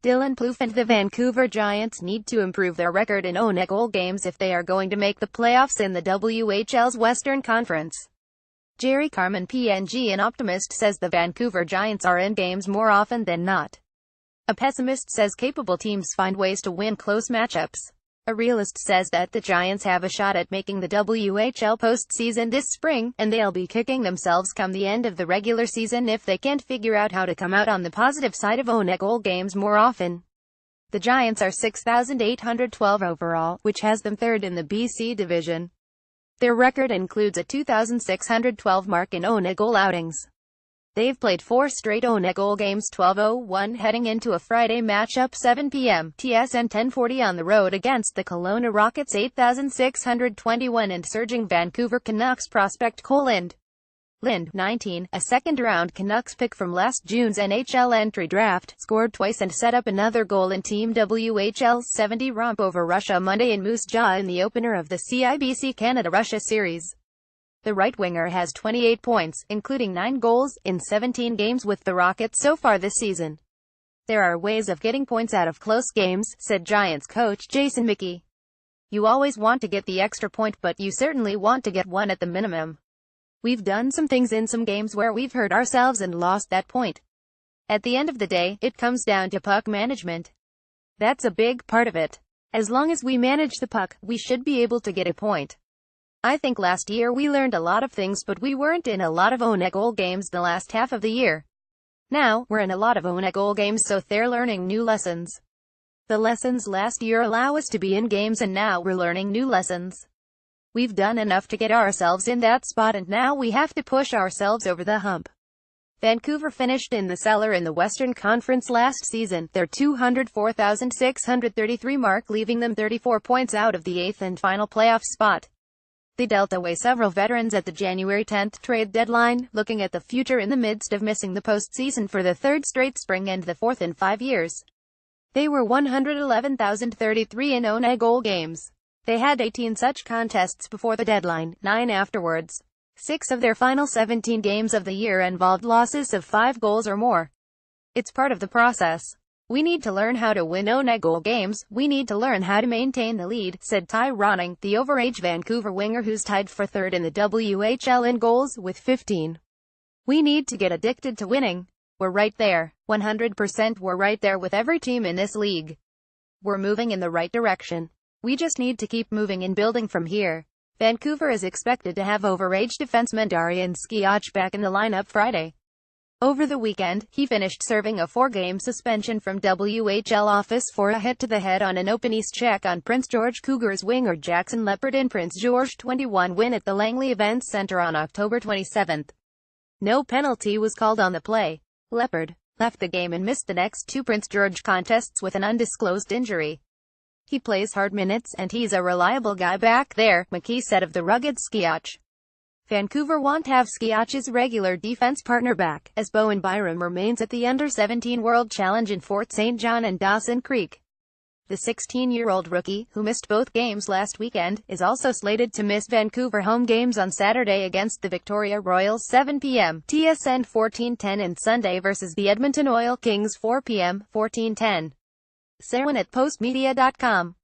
Plouffe and the Vancouver Giants need to improve their record in Onegoal games if they are going to make the playoffs in the WHL's Western Conference. Jerry Carmen, PNG, an optimist, says the Vancouver Giants are in games more often than not. A pessimist says capable teams find ways to win close matchups. A realist says that the Giants have a shot at making the WHL postseason this spring, and they'll be kicking themselves come the end of the regular season if they can't figure out how to come out on the positive side of Onegoal games more often. The Giants are 6,812 overall, which has them third in the BC division. Their record includes a 2,612 mark in Onegoal outings. They've played 4 straight Onegoal games 12:01 heading into a Friday matchup 7 p.m. TSN 10:40 on the road against the Kelowna Rockets 8,621 and surging Vancouver Canucks prospect Cole Lind, 19, a second-round Canucks pick from last June's NHL entry draft, scored twice and set up another goal in Team WHL's 70 romp over Russia Monday in Moose Jaw in the opener of the CIBC Canada-Russia series. The right-winger has 28 points, including 9 goals, in 17 games with the Rockets so far this season. There are ways of getting points out of close games, said Giants coach Jason Mickey. You always want to get the extra point, but you certainly want to get one at the minimum. We've done some things in some games where we've hurt ourselves and lost that point. At the end of the day, it comes down to puck management. That's a big part of it. As long as we manage the puck, we should be able to get a point. I think last year we learned a lot of things, but we weren't in a lot of Onegoal games the last half of the year. Now, we're in a lot of Onegoal games, so they're learning new lessons. The lessons last year allow us to be in games, and now we're learning new lessons. We've done enough to get ourselves in that spot, and now we have to push ourselves over the hump. Vancouver finished in the cellar in the Western Conference last season, their 204,633 mark leaving them 34 points out of the 8th and final playoff spot. They dealt away several veterans at the January 10th trade deadline, looking at the future in the midst of missing the postseason for the 3rd straight spring and the 4th in 5 years. They were 111,033 in Onegoal games. They had 18 such contests before the deadline, 9 afterwards. 6 of their final 17 games of the year involved losses of 5 goals or more. It's part of the process. We need to learn how to win Onegoal games, we need to learn how to maintain the lead, said Ty Ronning, the overage Vancouver winger who's tied for 3rd in the WHL in goals with 15. We need to get addicted to winning. We're right there. 100% we're right there with every team in this league. We're moving in the right direction. We just need to keep moving and building from here. Vancouver is expected to have overage defenseman Darian Skiach back in the lineup Friday. Over the weekend, he finished serving a 4-game suspension from WHL office for a hit to the head on an open ice check on Prince George Cougars winger Jackson Leopard in Prince George 21 win at the Langley Events Centre on October 27. No penalty was called on the play. Leopard left the game and missed the next 2 Prince George contests with an undisclosed injury. He plays hard minutes, and he's a reliable guy back there, McKee said of the rugged Skiach. Vancouver won't have Skiach's regular defense partner back, as Bowen Byram remains at the Under-17 World Challenge in Fort St. John and Dawson Creek. The 16-year-old rookie, who missed both games last weekend, is also slated to miss Vancouver home games on Saturday against the Victoria Royals 7 p.m. TSN 14:10 and Sunday versus the Edmonton Oil Kings 4 p.m. 14:10. Sarwin at postmedia.com